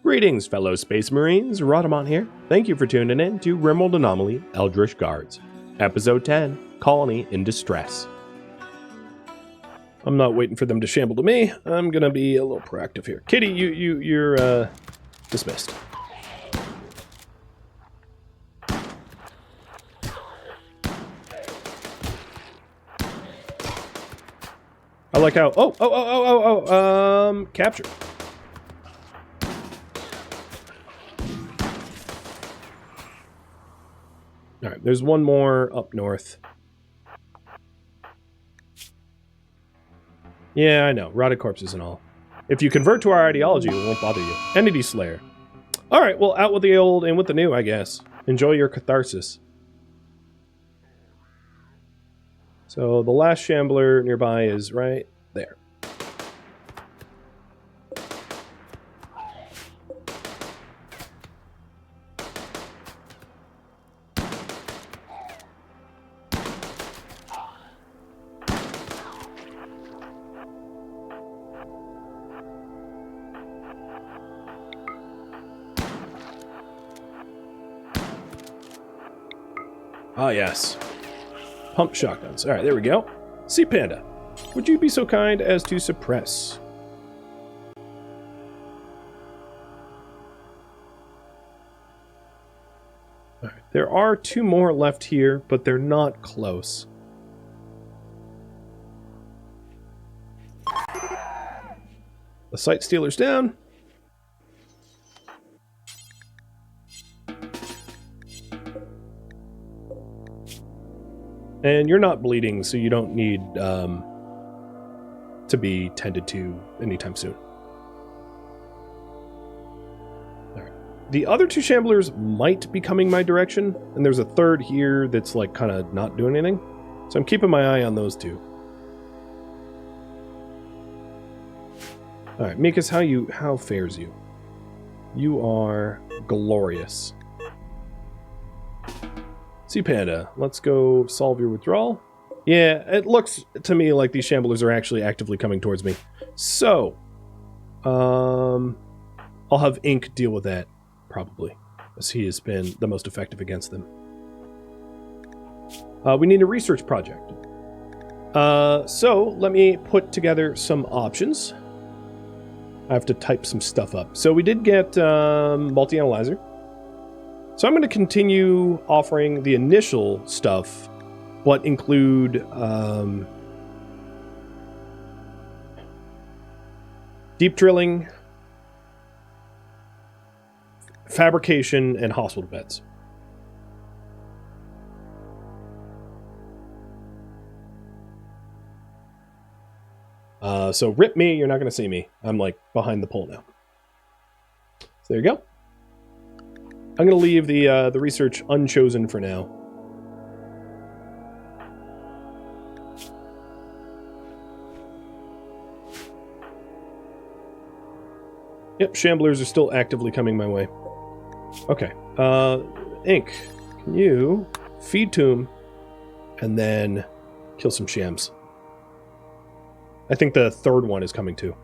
Greetings, fellow Space Marines. Rhadamant here. Thank you for tuning in to RimWorld Anomaly Eldritch Guards, Episode 10, Colony in Distress. I'm not waiting for them to shamble to me. I'm gonna be a little proactive here. Kitty, you're dismissed. I like how... capture. Alright, there's one more up north. Yeah, I know. Rotted corpses and all. If you convert to our ideology, it won't bother you. Entity Slayer. Alright, well, out with the old and with the new, I guess. Enjoy your catharsis. So, the last shambler nearby is right there. Ah, yes. Pump shotguns. Alright, there we go. Sea Panda, would you be so kind as to suppress? Alright, there are two more left here, but they're not close. The Sight Stealer's down. And you're not bleeding, so you don't need to be tended to anytime soon. All right. The other two shamblers might be coming my direction, and there's a third here that's like kind of not doing anything. So I'm keeping my eye on those two. All right, Mikas, how fares you? You are glorious. Sea Panda, let's go solve your withdrawal. Yeah, it looks to me like these shamblers are actually actively coming towards me. So, I'll have Ink deal with that, probably, as he has been the most effective against them. We need a research project. So, let me put together some options. I have to type some stuff up. So we did get multi-analyzer. So I'm going to continue offering the initial stuff, but include deep drilling, fabrication, and hospital beds. So rip me, you're not going to see me. I'm like behind the pole now. So there you go. I'm going to leave the research unchosen for now. Yep, shamblers are still actively coming my way. Okay. Ink, can you feed Tomb and then kill some shams? I think the third one is coming too.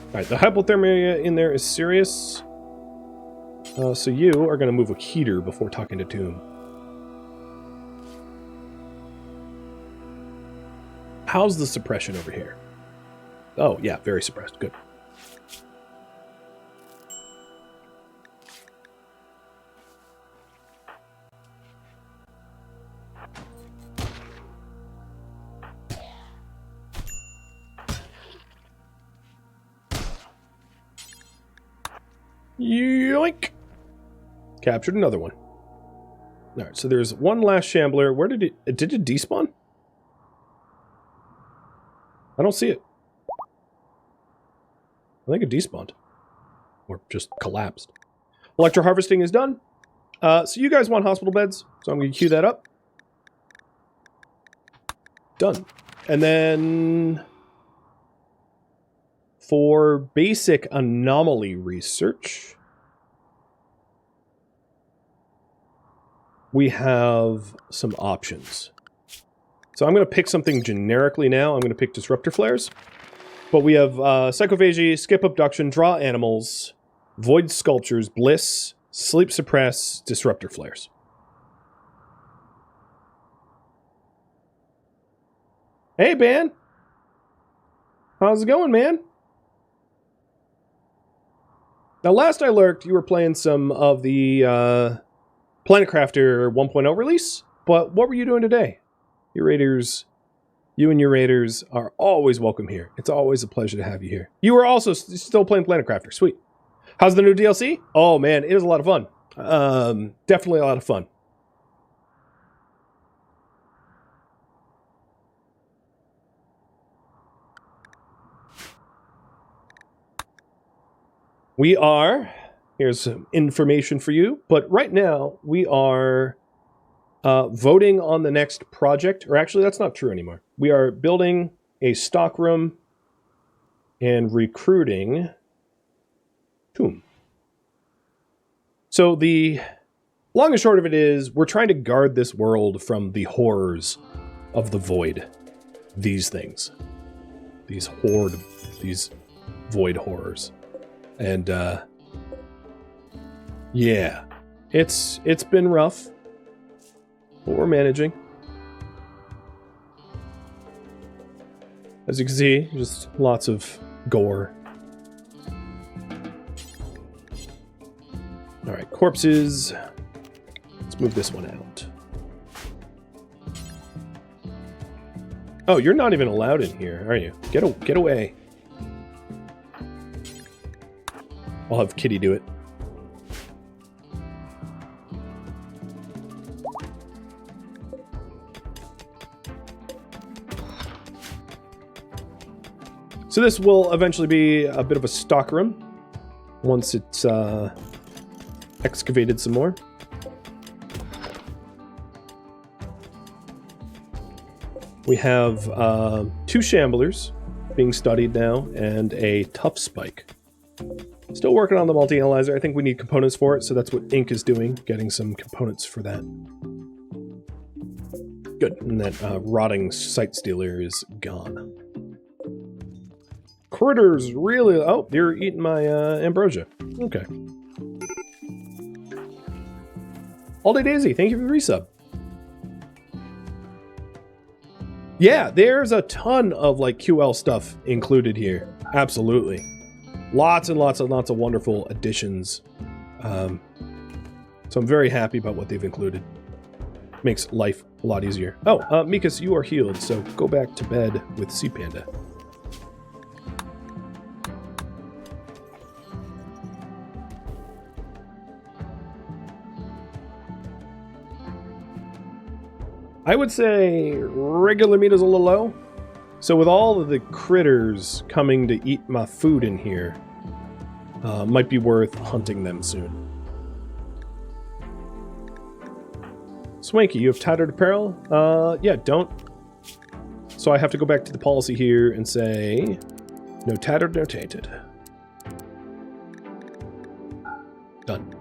Alright, the hypothermia in there is serious. So you are going to move a heater before talking to Tomb. How's the suppression over here? Oh, yeah, very suppressed. Good. Yoink! Captured another one. Alright, so there's one last shambler. Where did it despawn? I don't see it. I think it despawned. Or just collapsed. Electro harvesting is done. So you guys want hospital beds, so I'm going to queue that up. Done. And then for basic anomaly research, we have some options. So I'm going to pick something generically now. I'm going to pick disruptor flares. But we have psychophagy, skip abduction, draw animals, void sculptures, bliss, sleep suppress, disruptor flares. Hey, Ben. How's it going, man? Now, last I lurked, you were playing some of the Planet Crafter 1.0 release, but what were you doing today? You and your raiders are always welcome here. It's always a pleasure to have you here. You were also still playing Planet Crafter. Sweet. How's the new DLC? Oh, man, it is a lot of fun. Definitely a lot of fun. Here's some information for you, but right now we are voting on the next project, or actually that's not true anymore. We are building a stockroom and recruiting tomb. So the long and short of it is we're trying to guard this world from the horrors of the void. These things. These void horrors. And yeah, it's been rough, but we're managing. As you can see, just lots of gore. All right, corpses. Let's move this one out. Oh, you're not even allowed in here, are you? Get away. I'll have Kitty do it. So this will eventually be a bit of a stockroom once it's excavated some more. We have 2 shamblers being studied now and a tough spike. Still working on the multi-analyzer. I think we need components for it, so that's what Ink is doing, getting some components for that. Good, and that rotting sight stealer is gone. Critters really... Oh, they're eating my ambrosia. Okay. All Day Daisy, thank you for the resub. Yeah, there's a ton of like QL stuff included here. Absolutely. Lots and lots and lots of wonderful additions. So I'm very happy about what they've included. Makes life a lot easier. Oh, Mikas, you are healed, so go back to bed with Sea Panda. I would say regular meat is a little low. So with all of the critters coming to eat my food in here, might be worth hunting them soon. Swanky, you have tattered apparel? Yeah, don't. So I have to go back to the policy here and say, no tattered, no tainted. Done.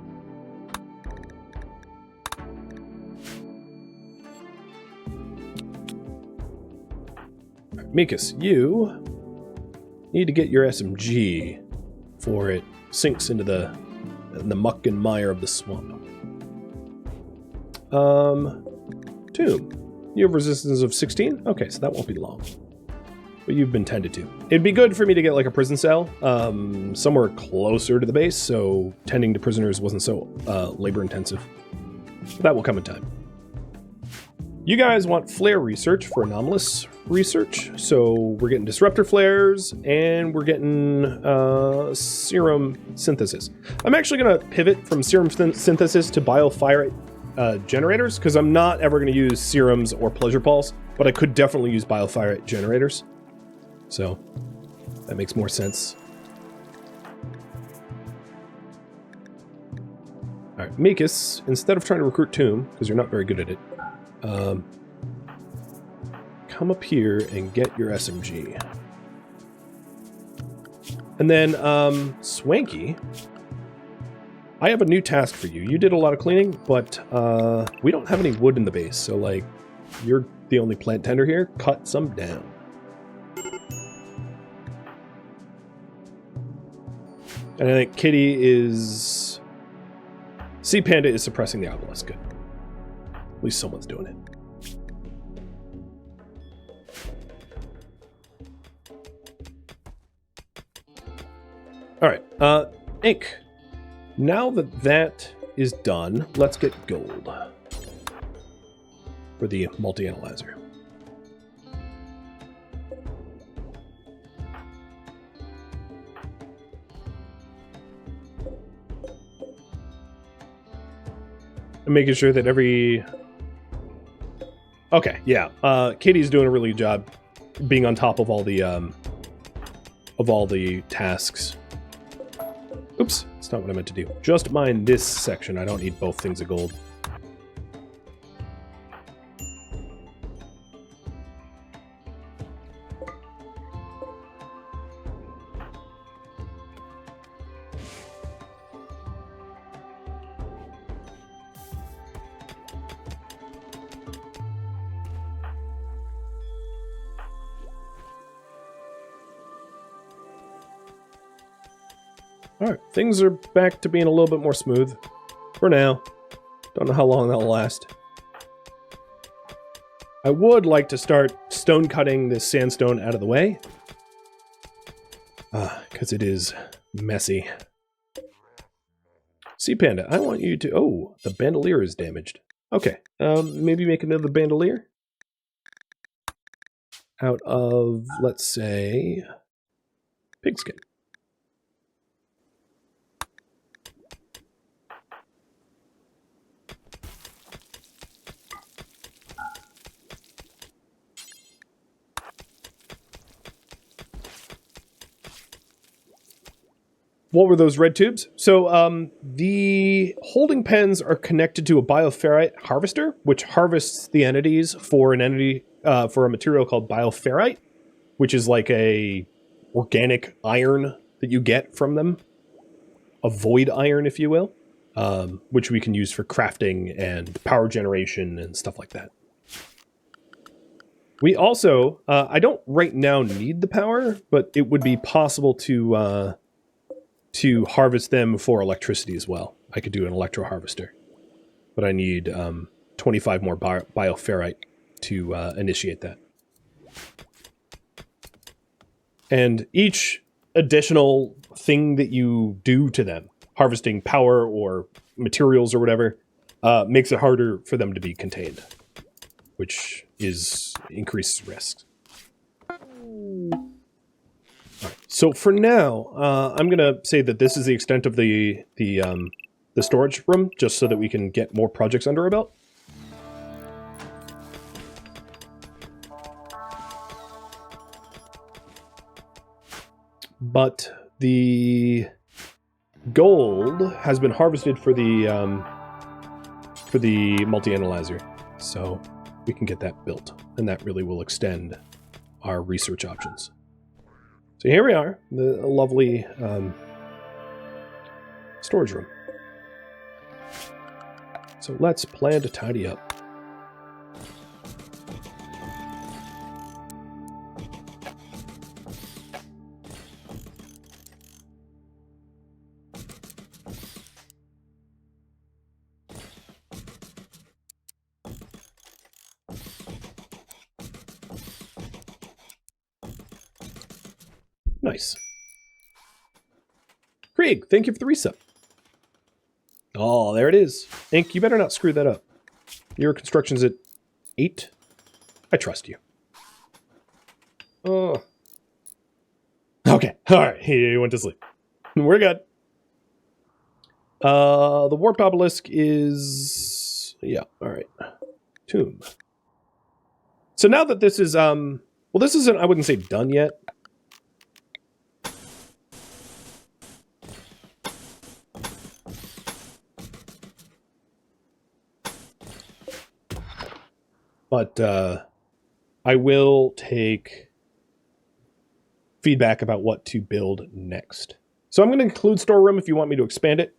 Mikas, you need to get your SMG before it sinks into the muck and mire of the swamp. Tomb. You have resistance of 16? Okay, so that won't be long. But you've been tended to. It'd be good for me to get like a prison cell somewhere closer to the base, so tending to prisoners wasn't so labor intensive. But that will come in time. You guys want flare research for anomalous research, so we're getting disruptor flares and we're getting serum synthesis. I'm actually going to pivot from serum synthesis to biofire generators because I'm not ever going to use serums or pleasure pulse, but I could definitely use biofire generators. So that makes more sense. All right, Mikas, instead of trying to recruit Tomb, because you're not very good at it, come up here and get your SMG. And then, Swanky, I have a new task for you. You did a lot of cleaning, but we don't have any wood in the base, so, like, you're the only plant tender here. Cut some down. And I think Kitty is... Sea Panda is suppressing the obelisk. Good. At least someone's doing it. Alright, ink. Now that that is done, let's get gold for the multi-analyzer. I'm making sure that every... Okay, yeah. Katie's doing a really good job being on top of all the tasks. Oops, that's not what I meant to do. Just mine this section. I don't need both things of gold. Alright, things are back to being a little bit more smooth. For now. Don't know how long that'll last. I would like to start stone cutting this sandstone out of the way. Because it is messy. Sea Panda, I want you to... Oh, the bandolier is damaged. Okay, maybe make another bandolier? Out of, let's say, pigskin. What were those red tubes? So the holding pens are connected to a bioferrite harvester, which harvests the entities for an entity for a material called bioferrite, which is like a organic iron that you get from them, a void iron, if you will, which we can use for crafting and power generation and stuff like that. We also, I don't right now need the power, but it would be possible to harvest them for electricity as well. I could do an electro harvester, but I need 25 more bioferrite to initiate that. And each additional thing that you do to them, harvesting power or materials or whatever, makes it harder for them to be contained, which increases risk. So for now, I'm gonna say that this is the extent of the storage room, just so that we can get more projects under our belt. But the gold has been harvested for the multi-analyzer, so we can get that built, and that really will extend our research options. So here we are, the lovely storage room. So let's plan to tidy up. Nice. Krieg, thank you for the reset. Oh, there it is. Ink, you better not screw that up. Your construction's at 8. I trust you. Oh. Okay, alright, he went to sleep. We're good. The warped obelisk is... Yeah, alright. Tomb. So now that this is, well, this isn't, I wouldn't say done yet. But I will take feedback about what to build next. So I'm going to include storeroom if you want me to expand it.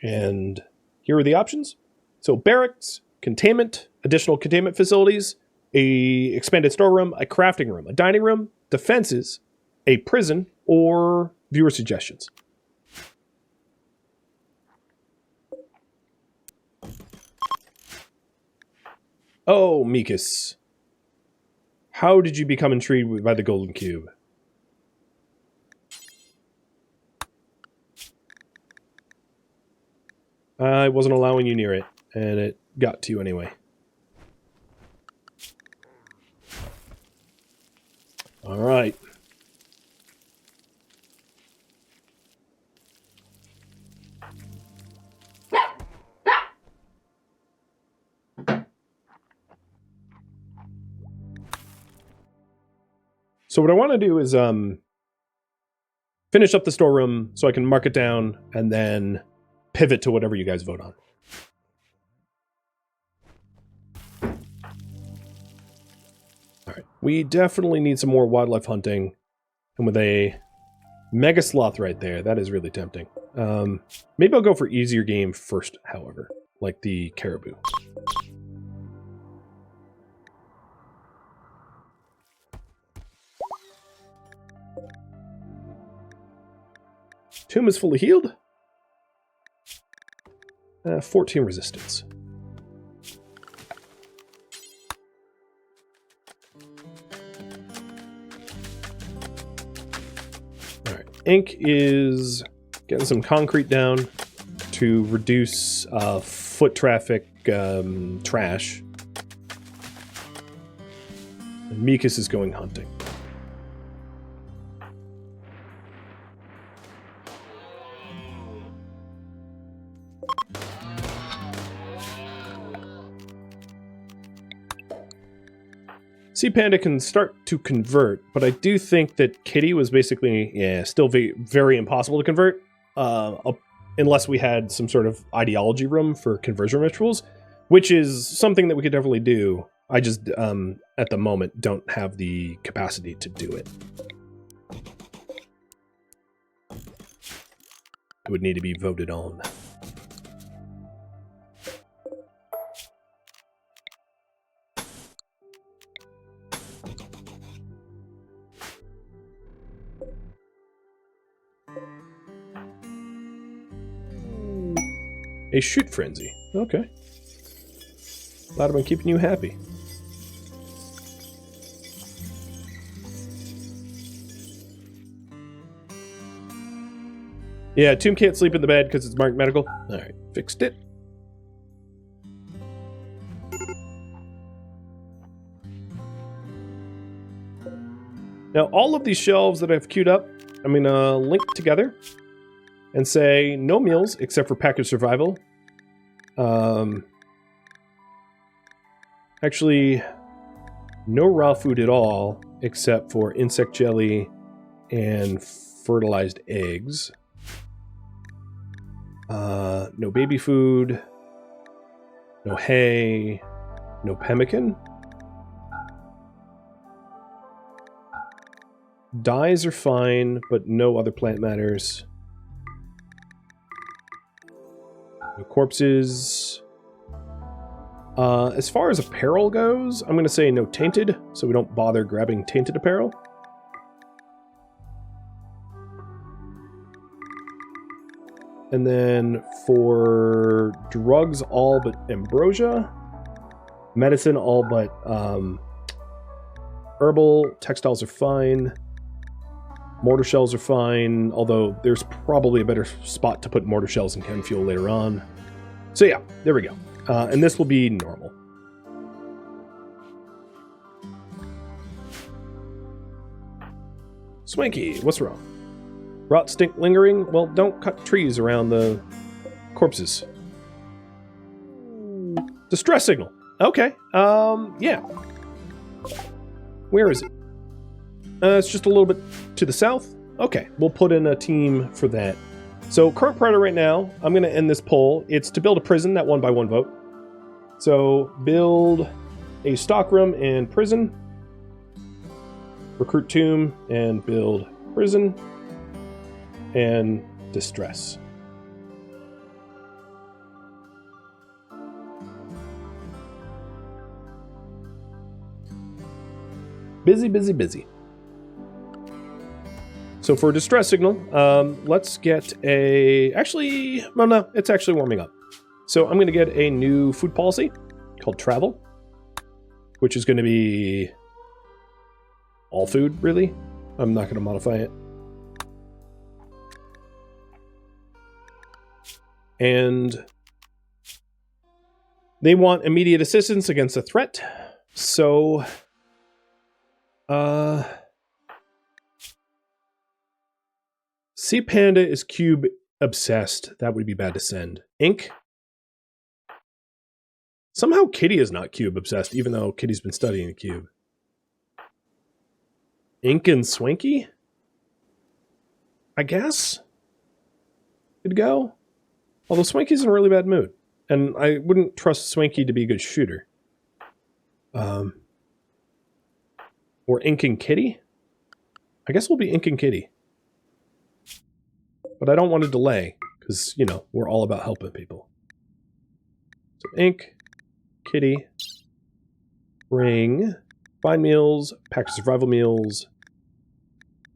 And here are the options. So barracks, containment, additional containment facilities, a expanded storeroom, a crafting room, a dining room, defenses, a prison, or viewer suggestions. Oh, Mikas. How did you become intrigued by the golden cube? I wasn't allowing you near it, and it got to you anyway. All right. So what I want to do is finish up the storeroom so I can mark it down and then pivot to whatever you guys vote on. All right. We definitely need some more wildlife hunting. And with a mega sloth right there, that is really tempting. Maybe I'll go for easier game first, however, like the caribou. Tomb is fully healed. 14 resistance. Alright, Ink is getting some concrete down to reduce foot traffic trash. And Mikas is going hunting. Sea Panda can start to convert, but I do think that Kitty was basically, still very impossible to convert, unless we had some sort of ideology room for conversion rituals, which is something that we could definitely do. I just, at the moment, don't have the capacity to do it. It would need to be voted on. A shoot frenzy. Okay. Rhadamant keeping you happy. Yeah, Tomb can't sleep in the bed because it's marked medical. Alright, fixed it. Now, all of these shelves that I've queued up, I'm going to link together and say no meals except for packaged survival. Actually, no raw food at all except for insect jelly and fertilized eggs. No baby food, no hay, no pemmican. Dyes are fine, but no other plant matters. No corpses. As far as apparel goes, I'm going to say no tainted, so we don't bother grabbing tainted apparel. And then for drugs, all but ambrosia. Medicine, all but herbal. Textiles are fine. Mortar shells are fine, although there's probably a better spot to put mortar shells and chem fuel later on. So yeah, there we go. And this will be normal. Swanky, what's wrong? Rot stink lingering? Well, don't cut trees around the corpses. Distress signal. Okay. Yeah. Where is it? It's just a little bit to the south. Okay, we'll put in a team for that. So current priority right now, I'm going to end this poll. It's to build a prison, that 1-by-1 vote. So build a stockroom and prison. Recruit tomb and build prison. And distress. Busy, busy, busy. So for a distress signal, let's get a... Actually, well, no, it's actually warming up. So I'm going to get a new food policy called travel, which is going to be all food, really. I'm not going to modify it. And they want immediate assistance against a threat. So... Sea Panda is cube obsessed. That would be bad to send. Ink. Somehow Kitty is not cube obsessed, even though Kitty's been studying the cube. Ink and Swanky? I guess? Could go. Although Swanky's in a really bad mood. And I wouldn't trust Swanky to be a good shooter. Or Ink and Kitty? I guess we'll be Ink and Kitty. But I don't want to delay, because, you know, we're all about helping people. So Ink, Kitty, bring, find meals, pack of survival meals,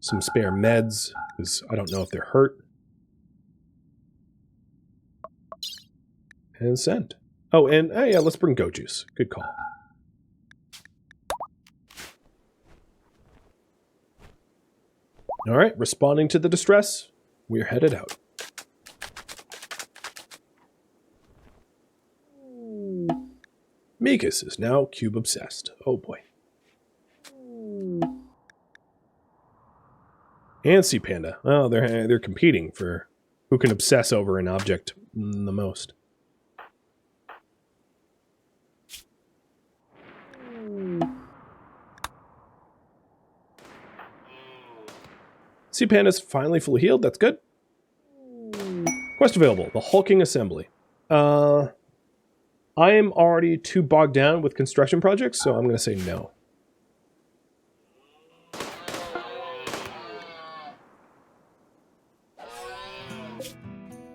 some spare meds, because I don't know if they're hurt. And send. Oh, and yeah, let's bring goat juice. Good call. All right, responding to the distress, we're headed out. Mikas is now cube obsessed. Oh boy. And Sea Panda. Oh, they're competing for who can obsess over an object the most. Sea Panda's finally fully healed. That's good. Quest available. The Hulking Assembly. I am already too bogged down with construction projects, so I'm going to say no.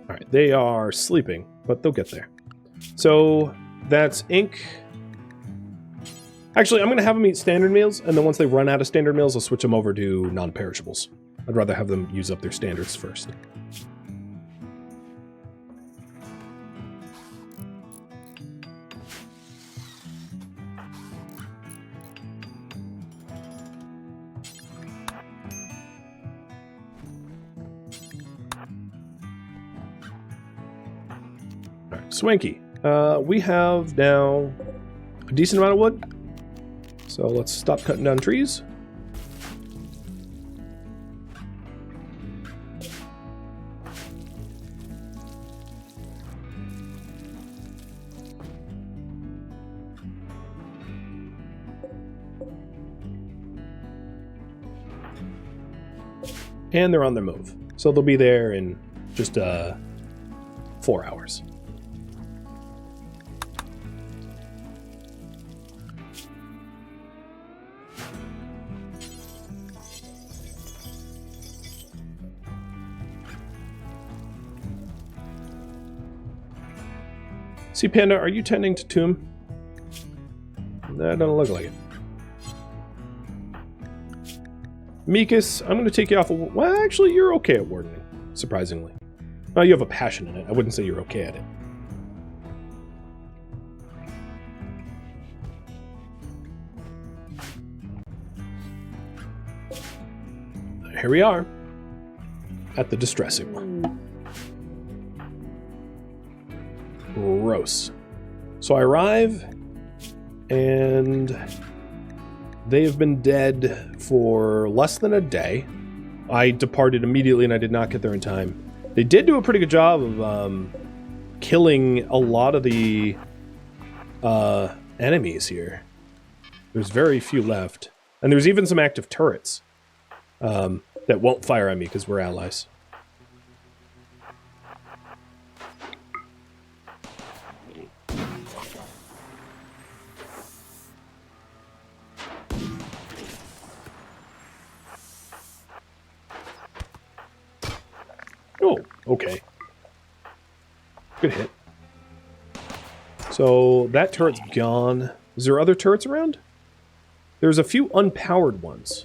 Alright, they are sleeping, but they'll get there. So, that's Ink. Actually, I'm going to have them eat standard meals, and then once they run out of standard meals, I'll switch them over to non-perishables. I'd rather have them use up their standards first. Alright, Swanky. We have now a decent amount of wood. So let's stop cutting down trees. And they're on their move. So they'll be there in just 4 hours. Sea Panda, are you tending to tomb? That doesn't look like it. Mikas, I'm going to take you off of... Well, actually, you're okay at wardening, surprisingly. You have a passion in it. I wouldn't say you're okay at it. Here we are. At the distress signal. Gross. So I arrive, and they have been dead for less than a day. I departed immediately, and I did not get there in time. They did do a pretty good job of killing a lot of the enemies here. There's very few left. And there's even some active turrets that won't fire at me because we're allies. Oh, okay. Good hit. So that turret's gone. Is there other turrets around? There's a few unpowered ones.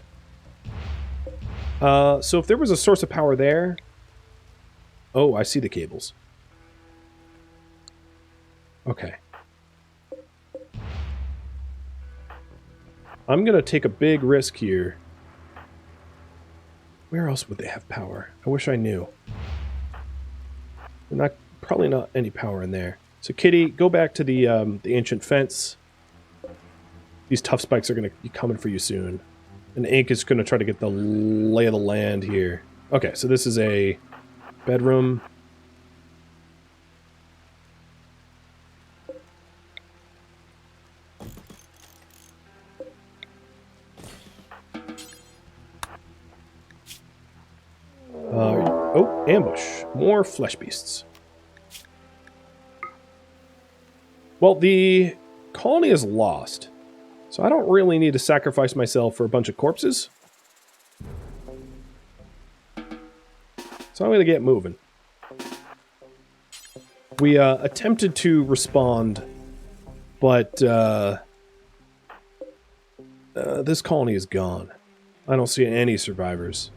So if there was a source of power there... Oh, I see the cables. Okay. I'm gonna take a big risk here. Where else would they have power? I wish I knew. Probably not any power in there. So Kitty, go back to the ancient fence. These tough spikes are gonna be coming for you soon. And Ink is gonna try to get the lay of the land here. Okay, so this is a bedroom. Oh, ambush. More flesh beasts. Well, the colony is lost, so I don't really need to sacrifice myself for a bunch of corpses. So I'm going to get moving. We attempted to respond, but this colony is gone. I don't see any survivors.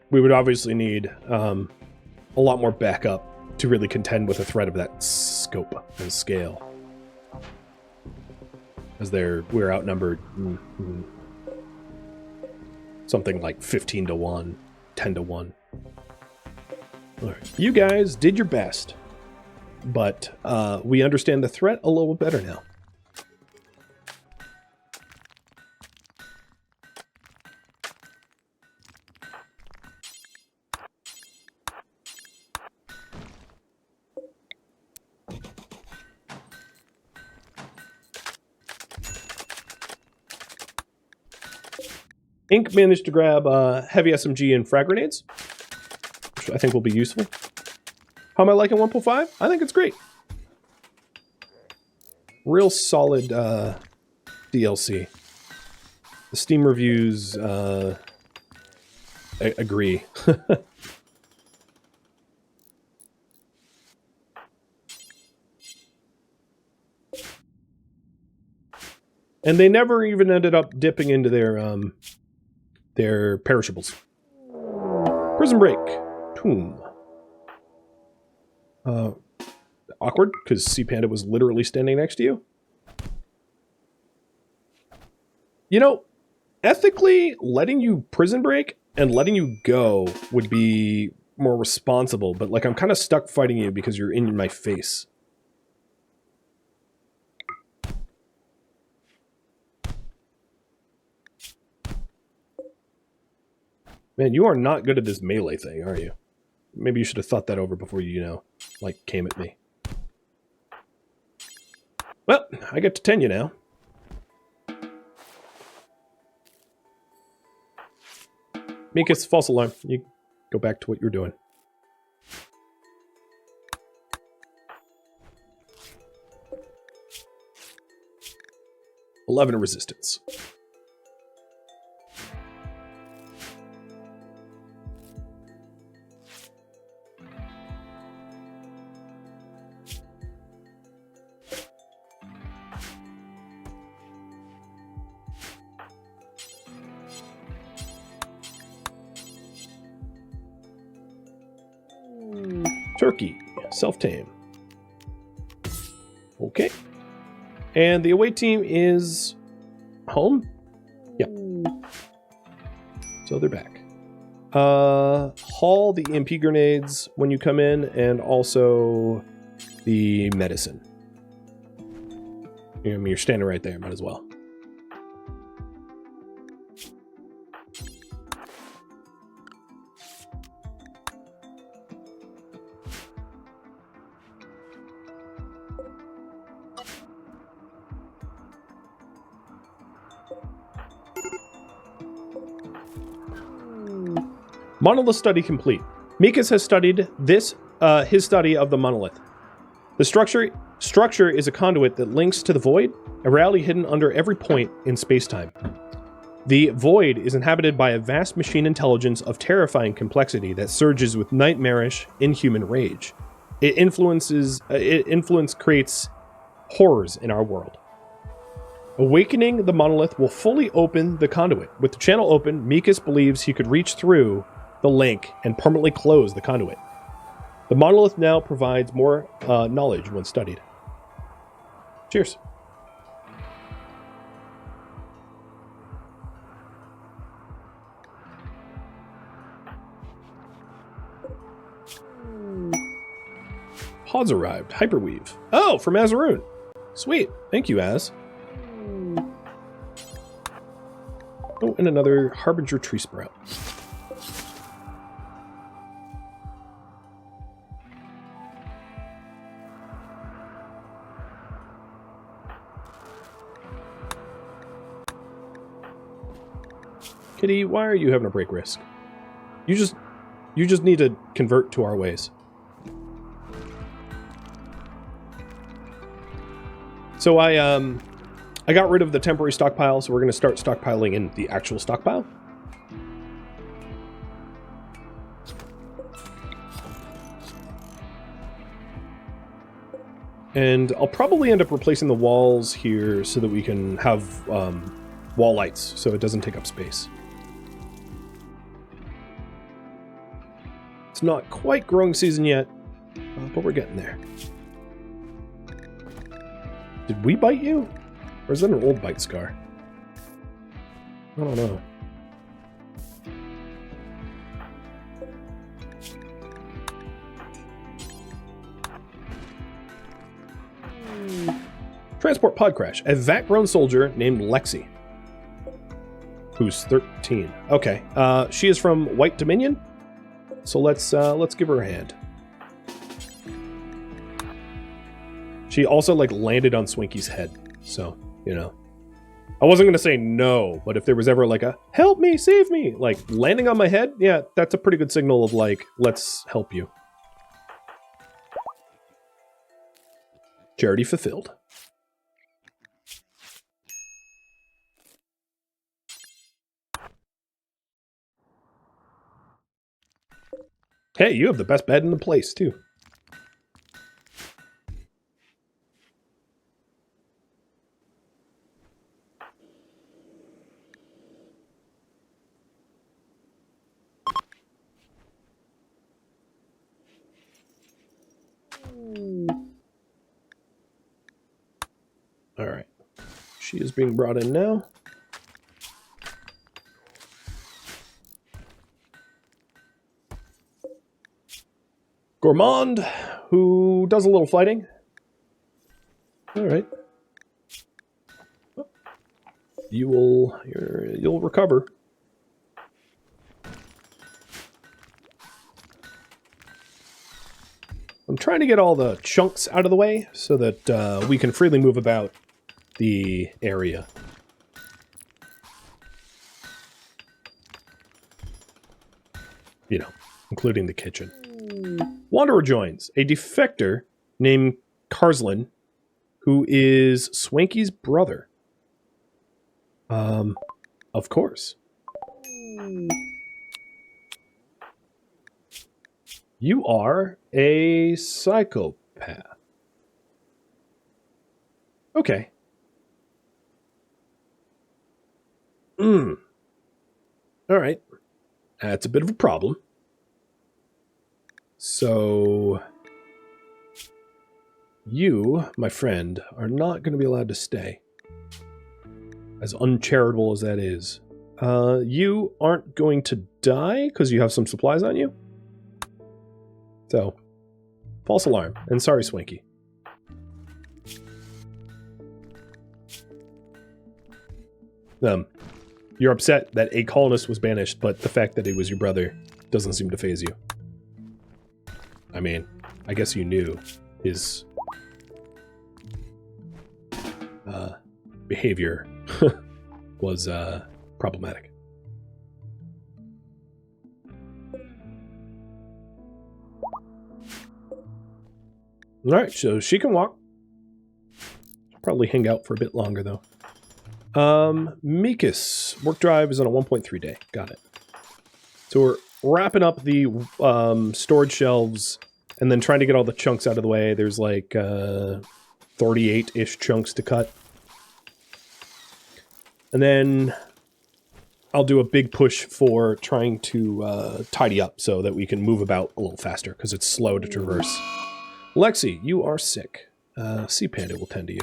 We would obviously need a lot more backup to really contend with a threat of that scope and scale. As we're outnumbered something like 15 to 1, 10 to 1. All right. You guys did your best, but we understand the threat a little better now. Ink managed to grab heavy SMG and frag grenades, which I think will be useful. How am I liking 1.5? I think it's great. Real solid DLC. The Steam reviews agree. And they never even ended up dipping into their perishables. Prison break. Tomb. Awkward, because Sea Panda was literally standing next to you. You know, ethically, letting you prison break and letting you go would be more responsible, but like I'm kind of stuck fighting you because you're in my face. Man, you are not good at this melee thing, are you? Maybe you should have thought that over before you, like, came at me. Well, I get to 10 you now. Mikas, false alarm. You go back to what you were doing. $11 resistance. Turkey, self-tame. Okay. And the away team is home? Yep. So they're back. Haul the EMP grenades when you come in, and also the medicine. I mean, you're standing right there, might as well. Monolith study complete. Mikas has studied his study of the monolith. The structure is a conduit that links to the void, a reality hidden under every point in space-time. The void is inhabited by a vast machine intelligence of terrifying complexity that surges with nightmarish, inhuman rage. Its influence creates horrors in our world. Awakening the monolith will fully open the conduit. With the channel open, Mikas believes he could reach through the link and permanently close the conduit. The monolith now provides more knowledge when studied. Cheers. Pods arrived. Hyperweave. Oh, from Azaroon. Sweet. Thank you, Az. Oh, and another Harbinger Tree Sprout. Kitty, why are you having a break risk? You just need to convert to our ways. So I got rid of the temporary stockpile, so we're going to start stockpiling in the actual stockpile. And I'll probably end up replacing the walls here so that we can have wall lights, so it doesn't take up space. It's not quite growing season yet, but we're getting there. Did we bite you? Or is that an old bite scar? I don't know. Transport pod crash. A vat-grown soldier named Lexi, who's 13. Okay, she is from White Dominion, so let's give her a hand. She also, like, landed on Swinky's head, so, you know. I wasn't going to say no, but if there was ever, like, a, help me, save me, like, landing on my head, yeah, that's a pretty good signal of, like, let's help you. Charity fulfilled. Hey, you have the best bed in the place, too. All right. She is being brought in now. Gourmand, who does a little fighting. All right. You'll recover. I'm trying to get all the chunks out of the way so that we can freely move about the area. You know, including the kitchen. Wanderer joins. A defector named Karslin, who is Swanky's brother. Of course. You are a psychopath. Okay. All right. That's a bit of a problem. So, you, my friend, are not going to be allowed to stay. As uncharitable as that is. You aren't going to die because you have some supplies on you. So, false alarm. And sorry, Swanky. You're upset that a colonist was banished, but the fact that it was your brother doesn't seem to faze you. I mean, I guess you knew his behavior was problematic. All right, so she can walk. Probably hang out for a bit longer, though. Mikas. Work drive is on a 1.3 day. Got it. So we're wrapping up the storage shelves and then trying to get all the chunks out of the way. There's like 38-ish chunks to cut. And then I'll do a big push for trying to tidy up so that we can move about a little faster because it's slow to traverse. Lexi, you are sick. Sea Panda will tend to you.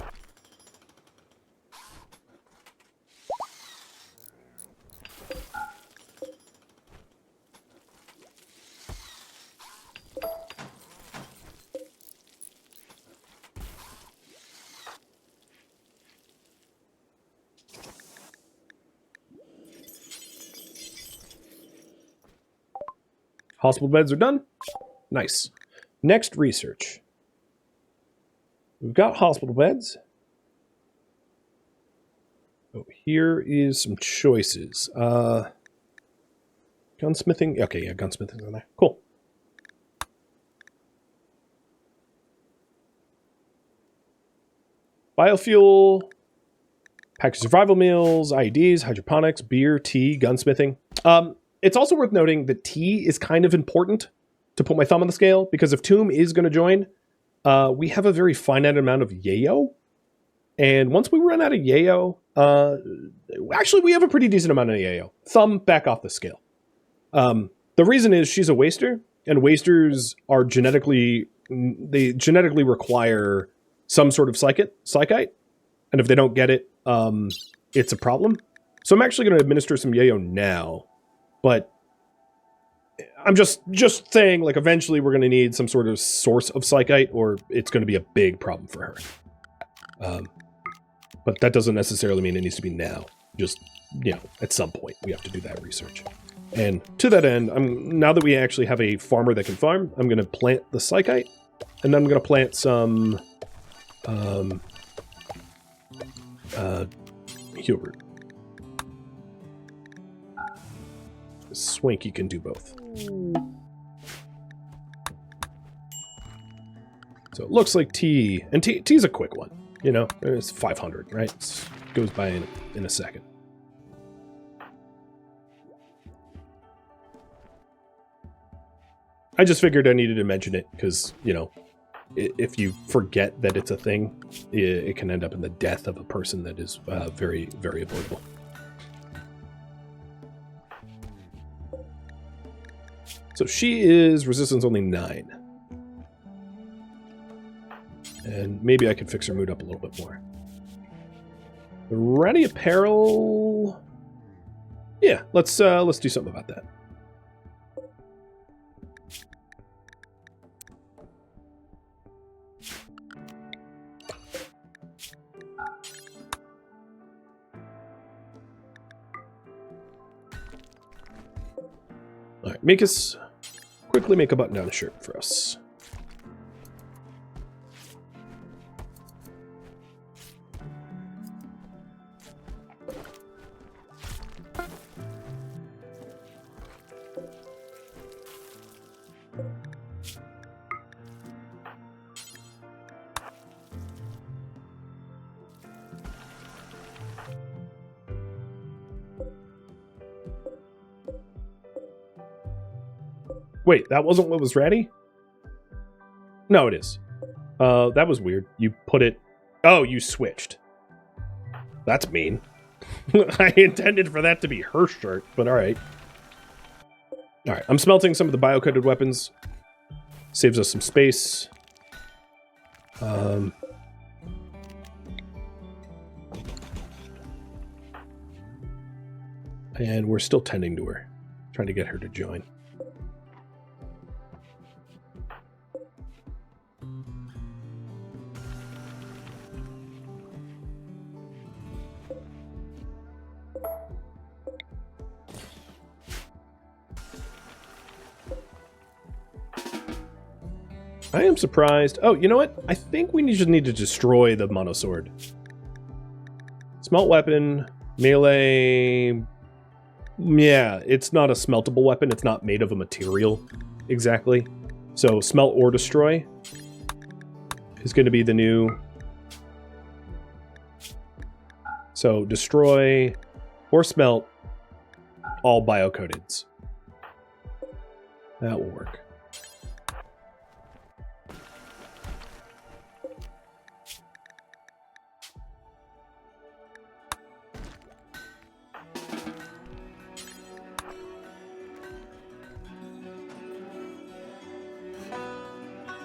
Hospital beds are done. Nice. Next research. We've got hospital beds. Oh, here is some choices. Gunsmithing. Okay, yeah, gunsmithing's on there. Cool. Biofuel, packaged survival meals, IEDs, hydroponics, beer, tea, gunsmithing. It's also worth noting that tea is kind of important to put my thumb on the scale, because if Tomb is going to join, we have a very finite amount of yayo. And once we run out of yayo, actually we have a pretty decent amount of yayo. Thumb back off the scale. The reason is she's a waster, and wasters are genetically require some sort of psychite, and if they don't get it, it's a problem. So I'm actually going to administer some yayo now. But I'm just saying, like, eventually we're going to need some sort of source of psychite, or it's going to be a big problem for her. But that doesn't necessarily mean it needs to be now. Just, you know, at some point we have to do that research. And to that end, now that we actually have a farmer that can farm, I'm going to plant the psychite, and then I'm going to plant some Hubert. Swanky can do both. So it looks like tea, and tea's a quick one. You know, it's 500, right? It goes by in a second. I just figured I needed to mention it because, you know, if you forget that it's a thing, it can end up in the death of a person that is very, very avoidable. So she is resistance only 9. And maybe I could fix her mood up a little bit more. The Ready Apparel... Yeah, let's do something about that. All right, quickly make a button-down shirt for us. Wait, that wasn't what was ready? No, it is. That was weird. You put it... Oh, you switched. That's mean. I intended for that to be her shirt, but alright. Alright, I'm smelting some of the bio-coded weapons. Saves us some space. And we're still tending to her. Trying to get her to join. I am surprised. Oh, you know what? I think we just need to destroy the monosword. Smelt weapon, melee. Yeah, it's not a smeltable weapon. It's not made of a material exactly. So smelt or destroy. is going to be the new. So destroy or smelt all biocodids. That will work.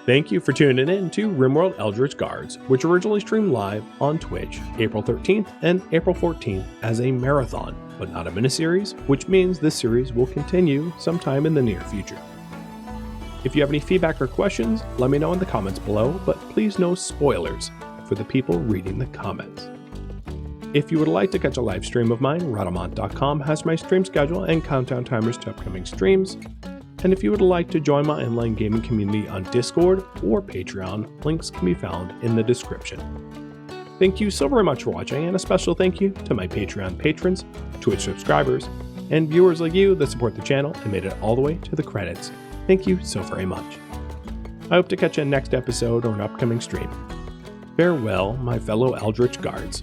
Thank you for tuning in to RimWorld Eldritch Guards, which originally streamed live on Twitch April 13th and April 14th as a marathon, but not a miniseries, which means this series will continue sometime in the near future. If you have any feedback or questions, let me know in the comments below, but please no spoilers for the people reading the comments. If you would like to catch a live stream of mine, Rhadamant.com has my stream schedule and countdown timers to upcoming streams. And if you would like to join my online gaming community on Discord or Patreon, links can be found in the description. Thank you so very much for watching, and a special thank you to my Patreon patrons, Twitch subscribers, and viewers like you that support the channel and made it all the way to the credits. Thank you so very much. I hope to catch you in next episode or an upcoming stream. Farewell, my fellow Eldritch Guards.